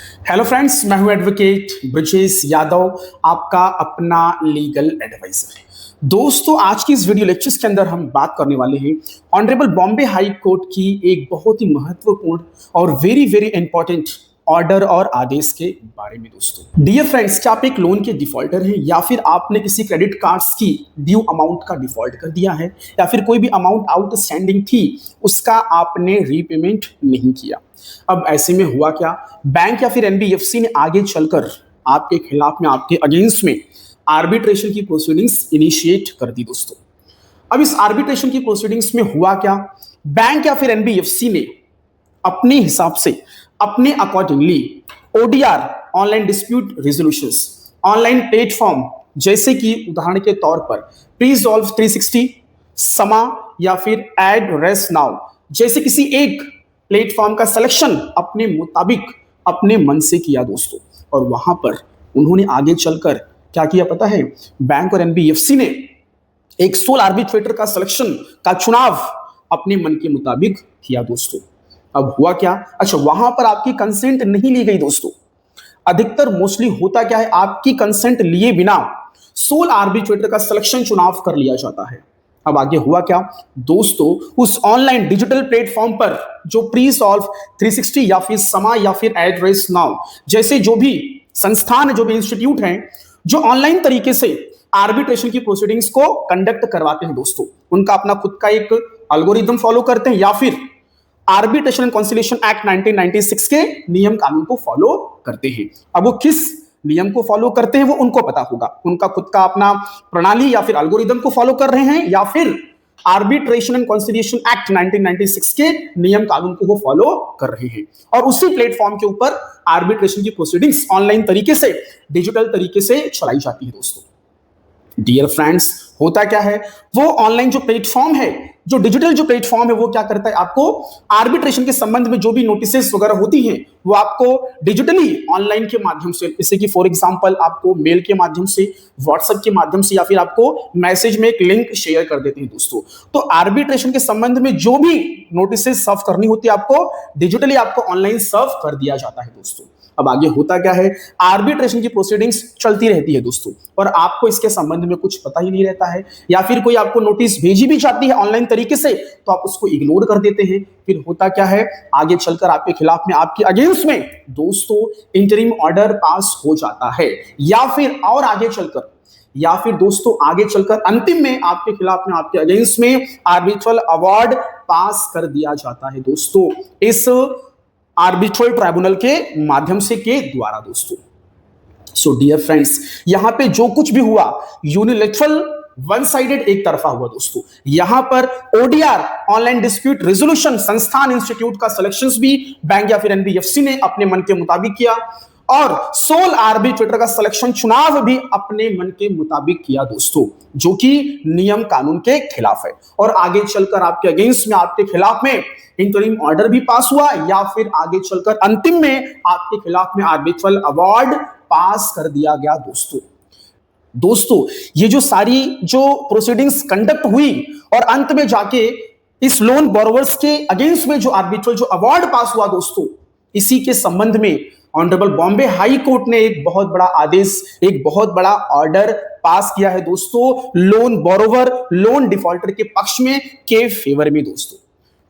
Hello friends, मैं हूं advocate Brajesh Yadav, आपका अपना लीगल एडवाइजर। दोस्तों, आज की इस वीडियो लेक्चर्स के अंदर हम बात करने वाले हैं ऑनरेबल बॉम्बे हाई कोर्ट की एक बहुत ही महत्वपूर्ण और वेरी वेरी इंपॉर्टेंट ऑर्डर और आदेश के बारे में। दोस्तों, डियर फ्रेंड्स, क्या आप एक लोन के डिफॉल्टर हैं या फिर आपने किसी क्रेडिट कार्ड्स की ड्यू अमाउंट का डिफॉल्ट कर दिया है या फिर कोई भी अमाउंट आउटस्टैंडिंग थी उसका आपने रीपेमेंट नहीं किया। अब ऐसे में हुआ क्या, बैंक या फिर एनबीएफसी ने आगे चलकर आपके खिलाफ में, आपके अगेंस्ट में आर्बिट्रेशन की प्रोसीडिंग्स इनिशिएट कर दी। दोस्तों, अब इस आर्बिट्रेशन की प्रोसीडिंग्स में हुआ क्या, बैंक या फिर एनबीएफसी ने अपने हिसाब से, अपने accordingly ODR online dispute resolutions, online platform जैसे कि उदाहरण के तौर पर प्रीजॉल्व 360, समा या फिर एड रेस नाउ जैसे किसी एक प्लेटफॉर्म का सिलेक्शन अपने मुताबिक, अपने मन से किया। दोस्तों, और वहां पर उन्होंने आगे चलकर क्या किया पता है, बैंक और एनबीएफसी ने एक सोल आर्बिट्रेटर का सिलेक्शन का चुनाव अपने मन के मुताबिक किया। दोस्तों, अब हुआ क्या, अच्छा वहां पर आपकी कंसेंट नहीं ली गई। दोस्तों, अधिकतर मोस्टली होता क्या है, आपकी कंसेंट लिए बिना सोल आर्बिट्रेटर का सिलेक्शन चुनाव कर लिया जाता है। अब आगे हुआ क्या दोस्तों, उस ऑनलाइन डिजिटल प्लेटफॉर्म पर जो प्रीसॉल्व 360 या फिर समा या फिर एड्रेस नाउ जैसे जो भी संस्थान, जो भी इंस्टीट्यूट हैं जो ऑनलाइन तरीके से आर्बिट्रेशन की प्रोसीडिंग्स को कंडक्ट करवाते हैं, दोस्तों उनका अपना खुद का एक एल्गोरिथम फॉलो करते हैं या फिर आर्बिट्रेशन एंड कॉन्सिलिएशन एक्ट 1996 के नियम कानून को फॉलो करते हैं। अब वो किस नियम को फॉलो करते हैं वो उनको पता होगा, उनका खुद का अपना प्रणाली या फिर एल्गोरिथम को फॉलो कर रहे हैं या फिर आर्बिट्रेशन एंड कॉन्सिलिएशन एक्ट 1996 के नियम कानून को वो फॉलो कर रहे हैं और उसी प्लेटफॉर्म के ऊपर आर्बिट्रेशन की प्रोसीडिंग्स ऑनलाइन तरीके से, डिजिटल तरीके से चलाई जाती है। दोस्तों, डियर फ्रेंड्स, होता क्या है, वो ऑनलाइन जो प्लेटफॉर्म है, जो डिजिटल जो प्लेटफॉर्म है, वो क्या करता है, आपको आर्बिट्रेशन के संबंध में जो भी नोटिसेस वगैरह होती हैं वो आपको डिजिटली ऑनलाइन के माध्यम से, जैसे कि फॉर एग्जांपल आपको मेल के माध्यम से, व्हाट्सएप के माध्यम से या फिर आपको मैसेज में एक लिंक शेयर कर देते हैं। दोस्तों, तो आर्बिट्रेशन के संबंध में जो भी नोटिसेस सर्व करनी होती है आपको डिजिटली, आपको ऑनलाइन सर्व कर दिया जाता है। दोस्तों, अब आगे होता क्या है, आर्बिट्रेशन की प्रोसीडिंग्स चलती रहती है दोस्तों, और आपको इसके संबंध में कुछ पता ही नहीं रहता है या फिर कोई आपको नोटिस भेजी भी जाती है ऑनलाइन तरीके से तो आप उसको इग्नोर कर देते हैं। फिर होता क्या है, आगे चलकर आपके खिलाफ में, आपके अगेंस्ट में दोस्तों इंटरिम ऑर्डर पास हो जाता है या फिर और आगे चलकर, या फिर दोस्तों आगे चलकर अंतिम में आपके खिलाफ में, आपके अगेंस्ट में आर्बिट्रल अवार्ड पास कर दिया जाता है। दोस्तों, इस आर्बिट्रल ट्राइब्यूनल के माध्यम से, के द्वारा। दोस्तों, सो डियर फ्रेंड्स, यहां पे जो कुछ भी हुआ यूनिलैटरल, वन साइडेड, एक तरफा हुआ। दोस्तों, यहां पर ओडीआर ऑनलाइन डिस्प्यूट रेजोल्यूशन संस्थान, इंस्टीट्यूट का सिलेक्शंस भी बैंक या फिर एनबीएफसी ने अपने मन के मुताबिक किया और सोल आर्बिट्रेटर का सिलेक्शन चुनाव भी अपने मन के मुताबिक किया। दोस्तों, जो कि नियम कानून के खिलाफ है और आगे चलकर आपके अगेंस्ट में, आपके खिलाफ में इंटरिम ऑर्डर भी पास हुआ या फिर आगे चलकर अंतिम में आपके खिलाफ में आर्बिट्रल अवार्ड पास कर दिया गया। दोस्तों, ये जो सारी जो प्रोसीडिंग्स कंडक्ट हुई और अंत में जाके इस लोन बोरोवर्स के अगेंस्ट में जो आर्बिट्रल जो अवार्ड पास हुआ, दोस्तों इसी के संबंध में ऑनरेबल बॉम्बे हाई कोर्ट ने एक बहुत बड़ा आदेश, एक बहुत बड़ा ऑर्डर पास किया है। दोस्तों, लोन बोरोवर, लोन डिफॉल्टर के पक्ष में, के फेवर में। दोस्तों,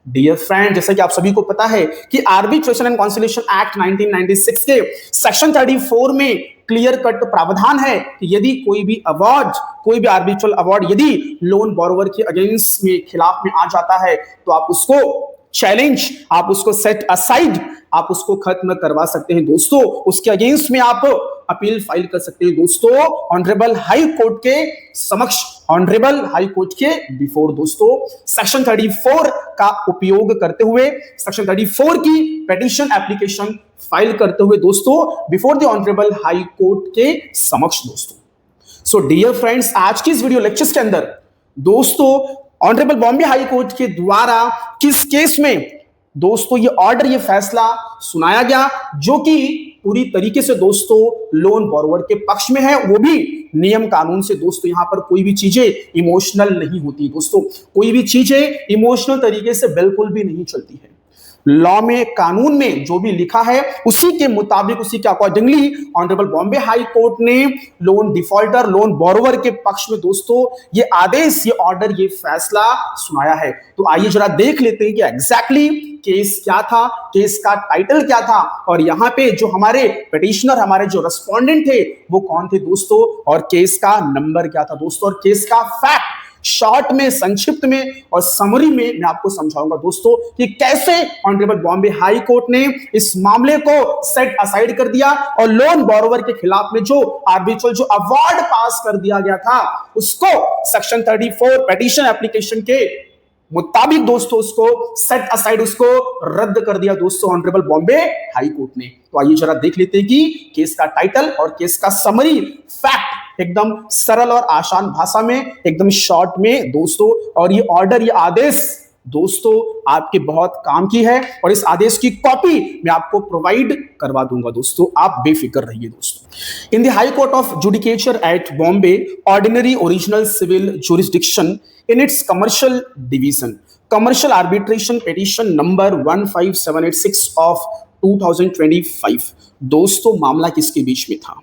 डियर फ्रेंड, जैसा कि आप सभी को पता है कि आर्बिट्रेशन एंड कॉन्सिलिएशन एक्ट 1996 के सेक्शन 34 में क्लियर कट प्रावधान है कि यदि कोई भी अवार्ड, कोई भी आर्बिट्रल अवार्ड यदि लोन बोरोवर के अगेंस्ट में, खिलाफ में आ जाता है तो आप उसको चैलेंज, आप उसको सेट असाइड, आप उसको खत्म करवा सकते हैं। दोस्तों, उसके अगेंस्ट में आप अपील फाइल कर सकते हैं। दोस्तों, ऑनरेबल हाई कोर्ट के समक्ष, ऑनरेबल हाई कोर्ट के बिफोर। दोस्तों, सेक्शन 34 का उपयोग करते हुए, सेक्शन 34 की पिटीशन एप्लीकेशन फाइल करते हुए दोस्तों before the honourable high court के समक्ष। दोस्तों, सो डियर फ्रेंड्स, आज की इस वीडियो लेक्चर्स के अंदर दोस्तों ऑनरेबल बॉम्बे हाई कोर्ट के द्वारा किस केस में दोस्तों ये ऑर्डर, ये फैसला सुनाया गया जो कि पूरी तरीके से दोस्तों लोन बोरोवर के पक्ष में है, वो भी नियम कानून से। दोस्तों, यहां पर कोई भी चीजें इमोशनल नहीं होती। दोस्तों, कोई भी चीजें इमोशनल तरीके से बिल्कुल भी नहीं चलती है। लॉ में, कानून में जो भी लिखा है उसी के मुताबिक, उसी के accordingly honourable Bombay high court ने लोन डिफॉल्टर, लोन बोरोवर के पक्ष में दोस्तों ये आदेश, ये ऑर्डर, ये फैसला सुनाया है। तो आइए जरा देख लेते हैं कि एग्जैक्टली केस क्या था, केस का टाइटल क्या था, और यहां पे जो हमारे पिटिशनर, हमारे जो रेस्पोंडेंट थे वो कौन थे दोस्तों, और केस का नंबर क्या था दोस्तों, और केस का फैक्ट शॉर्ट में, संक्षिप्त में और समरी में मैं आपको समझाऊंगा दोस्तों कि कैसे ऑनरेबल बॉम्बे हाई कोर्ट ने इस मामले को सेट असाइड कर दिया और लोन बोरोवर के खिलाफ में जो आर्बिट्रल, जो अवार्ड पास कर दिया गया था उसको सेक्शन 34 पिटीशन एप्लीकेशन के मुताबिक दोस्तों उसको सेट असाइड, उसको रद्द कर दिया दोस्तों ऑनरेबल बॉम्बे हाई कोर्ट ने। तो आइए जरा देख लेते हैं कि केस का टाइटल और केस का समरी फैक्ट एकदम सरल और आसान भाषा में, एकदम शॉर्ट में दोस्तों। और ये ऑर्डर, ये आदेश दोस्तों आपके बहुत काम की है और इस आदेश की कॉपी मैं आपको प्रोवाइड करवा दूंगा दोस्तों, आप बेफिक्र रहिए दोस्तों। In the high court of judicature at Bombay, ordinary original civil jurisdiction in its commercial division, commercial arbitration petition number 15786 of 2025 दोस्तों मामला किसके बीच में था,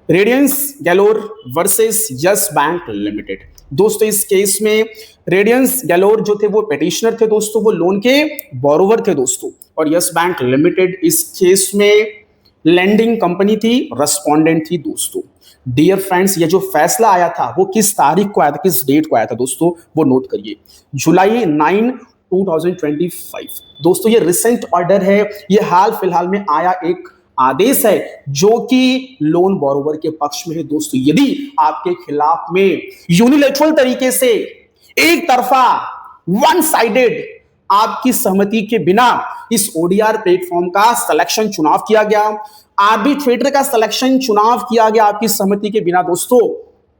Radiance Galore versus Yes Bank Limited. दोस्तों इस केस में रेडियंस गैलोर जो थे वो पेटिशनर थे दोस्तों, वो लोन के बोरोवर थे दोस्तों, और यस बैंक लिमिटेड इस केस में लैंडिंग कंपनी थी, रेस्पोंडेंट थी दोस्तों। डियर फ्रेंड्स, ये जो फैसला आया था वो किस तारीख को आया था, किस डेट को आया था दोस्तों, वो नोट करिए, जुलाई 9, 2025 दोस्तों। ये रिसेंट ऑर्डर है, ये हाल फिलहाल में आया एक आदेश है जो कि लोन बोरोवर के पक्ष में है दोस्तों। यदि आपके खिलाफ में यूनिलैटरल तरीके से, एक तरफा, वन साइडेड, आपकी सहमति के बिना इस ओडीआर प्लेटफॉर्म का सिलेक्शन, चुनाव किया गया, आर्बिट्रेटर का सिलेक्शन, चुनाव किया गया आपकी सहमति के बिना दोस्तों,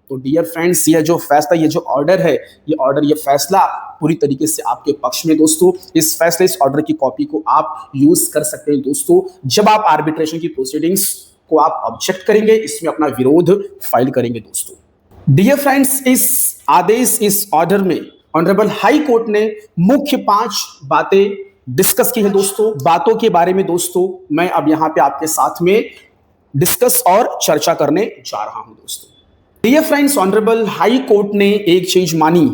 तो डियर फ्रेंड्स ये जो फैसला, ये जो ऑर्डर है, ये ऑर्डर, ये फैसला पूरी तरीके से आपके पक्ष में दोस्तों। इस फैसले, इस ऑर्डर की कॉपी को आप यूज कर सकते हैं दोस्तों जब आप आर्बिट्रेशन की प्रोसीडिंग्स को आप ऑब्जेक्ट करेंगे, इसमें अपना विरोध फाइल करेंगे दोस्तों। डियर फ्रेंड्स, इस आदेश, इस ऑर्डर में ऑनरेबल हाई कोर्ट ने मुख्य 5 बातें डिस्कस की है दोस्तों। बातों के बारे में दोस्तों मैं अब यहां पे आपके साथ में डिस्कस और चर्चा करने जा रहा हूं दोस्तों। Dear friends, honourable high court ने एक चीज मानी,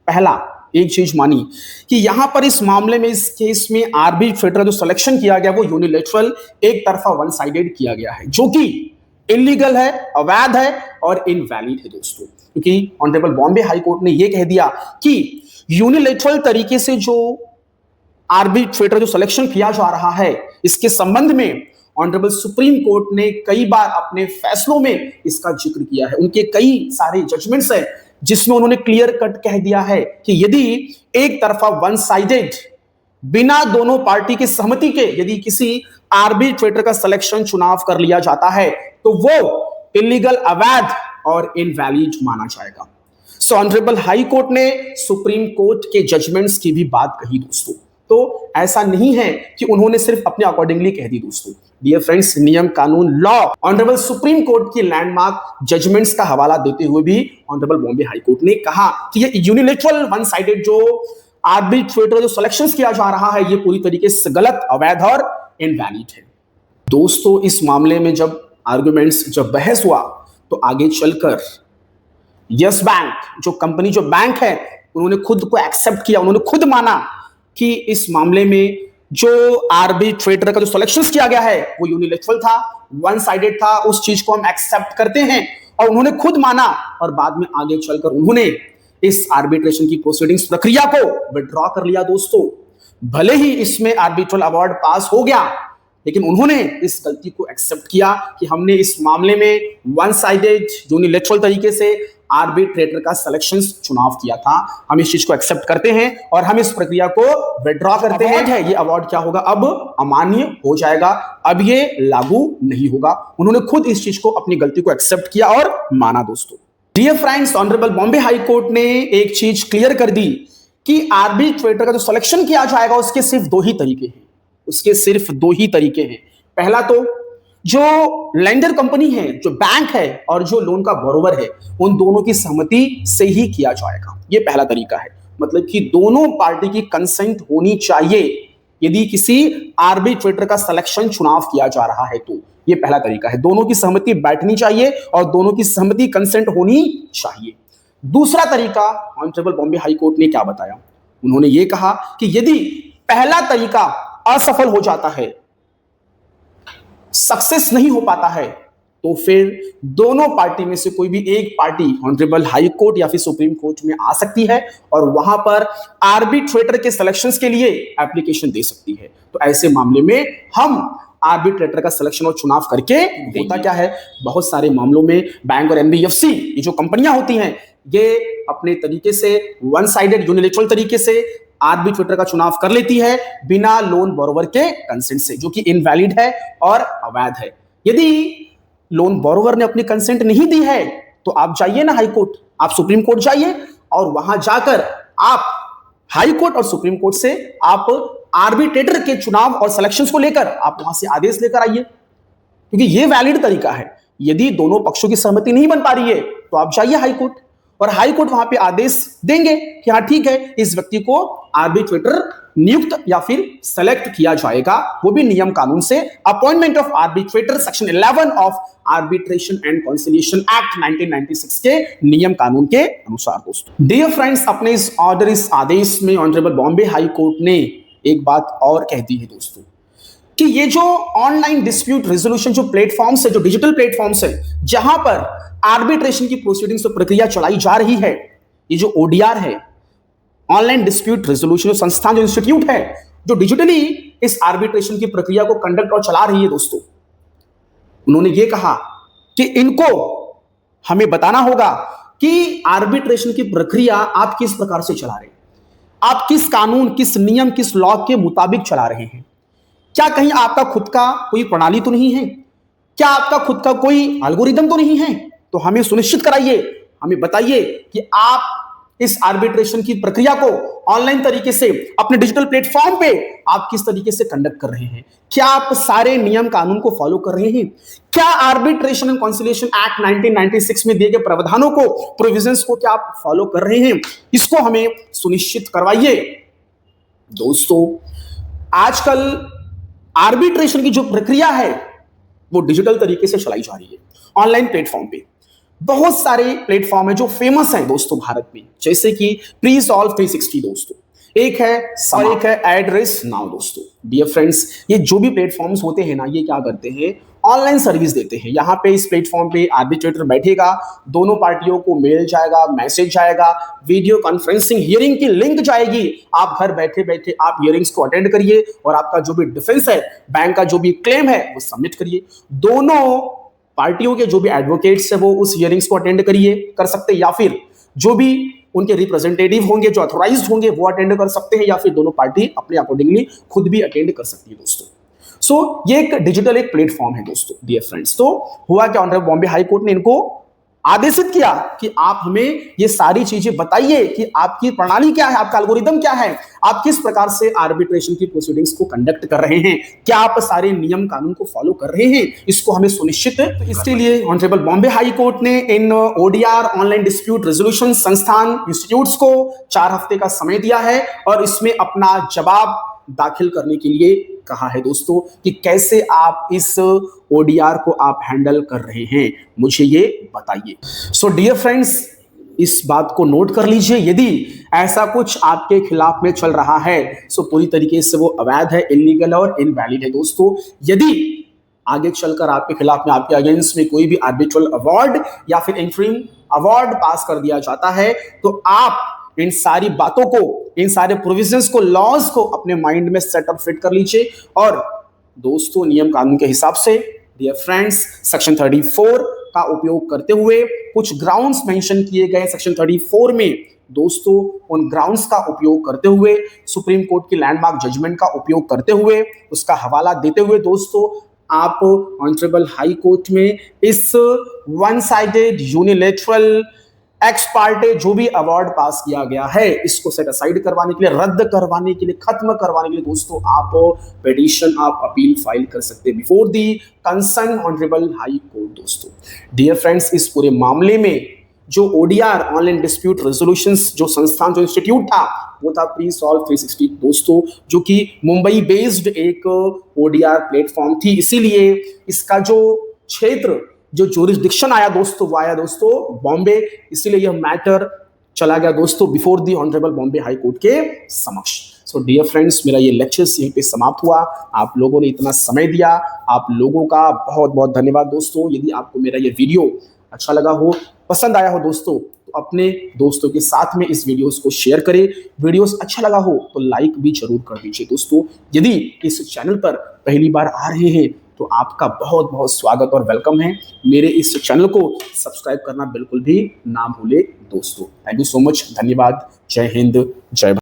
पहला एक चीज मानी कि यहां पर इस मामले में, इस केस में आर्बिट्रेटर जो सिलेक्शन किया गया वो यूनिलैटरल, एक तरफा, वन साइडेड किया गया है, जो कि इलीगल है, अवैध है और इनवैलिड है दोस्तों। क्योंकि ऑनरेबल बॉम्बे हाई कोर्ट ने यह कह दिया कि यूनिलैटरल तरीके से जो आर्बिट्रेटर जो सिलेक्शन किया जा रहा है, इसके संबंध में ऑनरेबल सुप्रीम कोर्ट ने कई बार अपने फैसलों में इसका जिक्र किया है। उनके कई सारे जजमेंट्स हैं जिसमें उन्होंने क्लियर कट कह दिया है कि यदि एक तरफा, वन साइडेड, बिना दोनों पार्टी की सहमति के यदि किसी आर्बिट्रेटर का सिलेक्शन, चुनाव कर लिया जाता है तो वो इलीगल, अवैध और इनवैलिड माना जाएगा। सो ऑनरेबल हाई कोर्ट ने सुप्रीम कोर्ट के जजमेंट्स की भी बात कही दोस्तों। तो ऐसा नहीं है कि उन्होंने सिर्फ अपने अकॉर्डिंगली कह दी दोस्तों। डियर फ्रेंड्स, नियम, कानून, लॉ, ऑनरेबल सुप्रीम कोर्ट की लैंडमार्क जजमेंट्स का हवाला देते हुए भी ऑनरेबल बॉम्बे हाई कोर्ट ने कहा कि ये यूनिलैटरल, वन साइडेड जो आर्बिट्रेटर जो सिलेक्शंस किया जा रहा है, ये पूरी तरीके से गलत, अवैध और इनवैलिड है दोस्तों। इस मामले में जब आर्गुमेंट्स, जब बहस हुआ, तो आगे चलकर यस बैंक, जो कंपनी, जो बैंक है, उन्होंने खुद को एक्सेप्ट किया, उन्होंने खुद माना कि इस मामले में जो आर्बिट्रेटर का जो सिलेक्शंस किया गया है वो यूनिलैटरल था, वन साइडेड था, उस चीज को हम एक्सेप्ट करते हैं और उन्होंने खुद माना। और बाद में आगे चलकर उन्होंने इस आर्बिट्रेशन की प्रोसीडिंग्स, प्रक्रिया को विड्रॉ कर लिया दोस्तों। भले ही इसमें आर्बिट्रल अवार्ड पास हो गया, लेकिन उन्होंने इस गलती को एक्सेप्ट किया कि हमने इस मामले में वन साइडेड, यूनिलैटरल तरीके से आर्बिट्रेटर का सिलेक्शन, चुनाव किया था, हम इस चीज को एक्सेप्ट करते हैं और हम इस प्रक्रिया को विड्रॉ करते हैं। ये अवार्ड क्या होगा, अब अमान्य हो जाएगा, अब ये लागू नहीं होगा। उन्होंने खुद इस चीज को, अपनी गलती को एक्सेप्ट किया और माना दोस्तों। Dear friends, honourable Bombay high court ने एक चीज क्लियर कर दी कि आर्बिट्रेटर का जो सिलेक्शन किया जाएगा उसके सिर्फ 2 ही तरीके हैं, उसके सिर्फ 2 ही तरीके हैं। पहला तो जो लेंडर कंपनी है, जो बैंक है और जो लोन का बोरोवर है, उन दोनों की सहमति से ही किया जाएगा। ये पहला तरीका है, मतलब कि दोनों पार्टी की कंसेंट होनी चाहिए, यदि किसी आर्बिट्रेटर का सिलेक्शन चुनाव किया जा रहा है तो ये पहला तरीका है। दोनों की सहमति बैठनी चाहिए और दोनों की सहमति कंसेंट होनी चाहिए। दूसरा तरीका ऑनरेबल बॉम्बे हाई कोर्ट ने क्या बताया, उन्होंने ये कहा कि यदि पहला तरीका असफल हो जाता है, सक्सेस नहीं हो पाता है, तो फिर दोनों पार्टी में से कोई भी एक पार्टी ऑनरेबल हाई कोर्ट या फिर सुप्रीम कोर्ट में आ सकती है और वहां पर आर्बिट्रेटर के सिलेक्शंस के लिए एप्लीकेशन दे सकती है। तो ऐसे मामले में हम आर्बिट्रेटर का सिलेक्शन और चुनाव करके, होता क्या है, बहुत सारे मामलों में बैंक और एनबीएफसी ये जो कंपनियां होती हैं ये अपने तरीके से वन साइडेड यूनिलैटरल तरीके से आर्बिट्रेटर का चुनाव कर लेती है बिना लोन बोरोवर के कंसेंट से, जो कि इनवैलिड है और अवैध है। यदि लोन बोरोवर ने अपनी कंसेंट नहीं दी है तो आप जाइए ना हाई कोर्ट, आप सुप्रीम कोर्ट जाइए और वहां जाकर आप हाई कोर्ट और सुप्रीम कोर्ट से आप आर्बिट्रेटर के चुनाव और सिलेक्शंस को लेकर आप वहां से आदेश लेकर आइए, क्योंकि ये वैलिड तरीका है। यदि दोनों पक्षों की सहमति नहीं बन पा रही है तो आप जाइए हाई कोर्ट और हाई कोर्ट वहां पे आदेश देंगे कि हाँ ठीक है, इस व्यक्ति को आर्बिट्रेटर नियुक्त या फिर सेलेक्ट किया जाएगा, वो भी नियम कानून से। Appointment of arbitrator section 11 of arbitration and conciliation act 1996 के नियम कानून के अनुसार। दोस्तों डियर फ्रेंड्स, अपने इस ऑर्डर, इस आदेश में ऑनरेबल बॉम्बे हाई कोर्ट ने एक बात और कह दी है दोस्तों कि ये जो ऑनलाइन डिस्प्यूट रेजोल्यूशन जो प्लेटफॉर्म्स है, जो डिजिटल प्लेटफॉर्म्स है, जहां पर आर्बिट्रेशन की प्रोसीडिंग्स और प्रक्रिया चलाई जा रही है, ये जो ओडीआर है, ऑनलाइन डिस्प्यूट रेजोल्यूशन संस्थान, जो इंस्टीट्यूट है जो डिजिटली इस आर्बिट्रेशन की प्रक्रिया को कंडक्ट और चला रही है दोस्तों, उन्होंने ये कहा कि इनको हमें बताना होगा कि आर्बिट्रेशन की प्रक्रिया आप किस प्रकार से चला रहे हैं, आप किस कानून, किस नियम, किस लॉ के मुताबिक चला रहे हैं। क्या कहीं आपका खुद का कोई प्रणाली तो नहीं है? क्या आपका खुद का कोई एल्गोरिदम तो नहीं है? तो हमें सुनिश्चित कराइए, हमें बताइए कि आप इस आर्बिट्रेशन की प्रक्रिया को ऑनलाइन तरीके से अपने डिजिटल प्लेटफॉर्म पे आप किस तरीके से कंडक्ट कर रहे हैं। क्या आप सारे नियम कानून को फॉलो कर रहे हैं? क्या आर्बिट्रेशन एंड कंसिलिएशन एक्ट 1996 में दिए गए प्रावधानों को, प्रोविजंस को क्या आप फॉलो कर रहे हैं? इसको हमें सुनिश्चित करवाइए। दोस्तों आजकल आर्बिट्रेशन की जो प्रक्रिया है वो डिजिटल तरीके से चलाई जा रही है ऑनलाइन प्लेटफॉर्म पे। बहुत सारे प्लेटफॉर्म है जो फेमस हैं दोस्तों भारत में, जैसे कि प्रीसॉल्व 360 दोस्तों, एक है और एक है एड्रेस नाउ। दोस्तों डियर फ्रेंड्स, ये जो भी प्लेटफॉर्म्स होते हैं ना, ये क्या करते हैं, ऑनलाइन सर्विस देते हैं। यहाँ पे इस प्लेटफॉर्म पे आर्बिट्रेटर बैठेगा, दोनों पार्टियों को मेल जाएगा, मैसेज जाएगा, वीडियो कॉन्फ्रेंसिंग हियरिंग की लिंक जाएगी। आप घर बैठे बैठे आप हियरिंग्स को अटेंड करिए और आपका जो भी डिफेंस है, बैंक का जो भी क्लेम है वो सबमिट करिए। दोनों पार्टियों के जो भी एडवोकेट्स है वो उस हियरिंग्स को अटेंड कर सकते हैं, या फिर जो भी उनके रिप्रेजेंटेटिव होंगे जो ऑथोराइज्ड होंगे वो अटेंड कर सकते हैं, या फिर दोनों पार्टी अपने अकॉर्डिंगली खुद भी अटेंड कर सकती है दोस्तों। सो ये एक डिजिटल एक प्लेटफॉर्म है दोस्तों डियर फ्रेंड्स। तो हुआ क्या, ऑनरेबल बॉम्बे हाई कोर्ट ने इनको आदेशित किया कि आप हमें ये सारी चीजें बताइए कि आपकी प्रणाली क्या है, आपका एल्गोरिदम क्या है, आप किस प्रकार से आर्बिट्रेशन की प्रोसीडिंग्स को कंडक्ट कर रहे हैं, क्या आप सारे नियम कानून को फॉलो कर रहे हैं, इसको हमें सुनिश्चित। तो इसके लिए ऑनरेबल बॉम्बे हाई कोर्ट ने इन ओडीआर ऑनलाइन डिस्प्यूट रेजोल्यूशन संस्थान इंस्टीट्यूट्स को 4 हफ्ते का समय दिया है और इसमें अपना जवाब दाखिल करने के लिए कहा है दोस्तों कि कैसे आप इस ओडीआर को आप हैंडल कर रहे हैं, मुझे ये बताइए। सो डियर फ्रेंड्स, इस बात को नोट कर लीजिए, यदि ऐसा कुछ आपके खिलाफ में चल रहा है सो पूरी तरीके से वो अवैध है, इलीगल और इनवैलिड है दोस्तों। यदि आगे चलकर आपके खिलाफ में, आपके अगेंस्ट में कोई भी आर्बिट्रल अवार्ड या फिर इंटरिम अवार्ड पास कर दिया जाता है तो आप इन सारी बातों को, इन सारे प्रोविजंस को, लॉज को अपने माइंड में सेट अप फिट कर लीजिए। और दोस्तों नियम कानून के हिसाब से डियर फ्रेंड्स सेक्शन 34 का उपयोग करते हुए कुछ ग्राउंड्स मेंशन किए गए सेक्शन 34 में दोस्तों, उन ग्राउंड्स का उपयोग करते हुए, सुप्रीम कोर्ट की लैंडमार्क जजमेंट का उपयोग करते हुए, उसका हवाला देते हुए दोस्तों आप ऑनरेबल हाई कोर्ट में इस one sided unilateral x Partey जो भी अवार्ड पास किया गया है इसको सेट असाइड करवाने के लिए, रद्द करवाने के लिए, खत्म करवाने के लिए दोस्तों आप पिटीशन, आप अपील फाइल कर सकते हैं before the concern honourable high court. दोस्तों डियर फ्रेंड्स, इस पूरे मामले में जो ओडीआर ऑनलाइन डिस्प्यूट रेजोल्यूशन जो संस्थान जो इंस्टीट्यूट था वो था प्री सॉल्व 360 दोस्तों, जो कि मुंबई बेस्ड एक ओडीआर प्लेटफॉर्म थी। इसीलिए इसका जो क्षेत्र जो जुरिस्डिक्शन आया दोस्तों वो आया दोस्तों बॉम्बे। इसीलिए यह मैटर चला गया दोस्तों before the honourable Bombay high court के समक्ष। सो डियर फ्रेंड्स, मेरा ये लेक्चर्स यहीं पे समाप्त हुआ। आप लोगों ने इतना समय दिया, आप लोगों का बहुत बहुत धन्यवाद दोस्तों। यदि आपको मेरा ये वीडियो अच्छा लगा हो, पसंद आया हो दोस्तों, तो अपने दोस्तों के साथ में इस वीडियोस को शेयर करें। वीडियोस अच्छा लगा हो तो लाइक भी जरूर कर दीजिए दोस्तों। यदि इस चैनल पर पहली बार आ रहे हैं तो आपका बहुत बहुत स्वागत और वेलकम है। मेरे इस चैनल को सब्सक्राइब करना बिल्कुल भी ना भूले दोस्तों। थैंक यू सो मच, धन्यवाद। जय हिंद, जय भारत।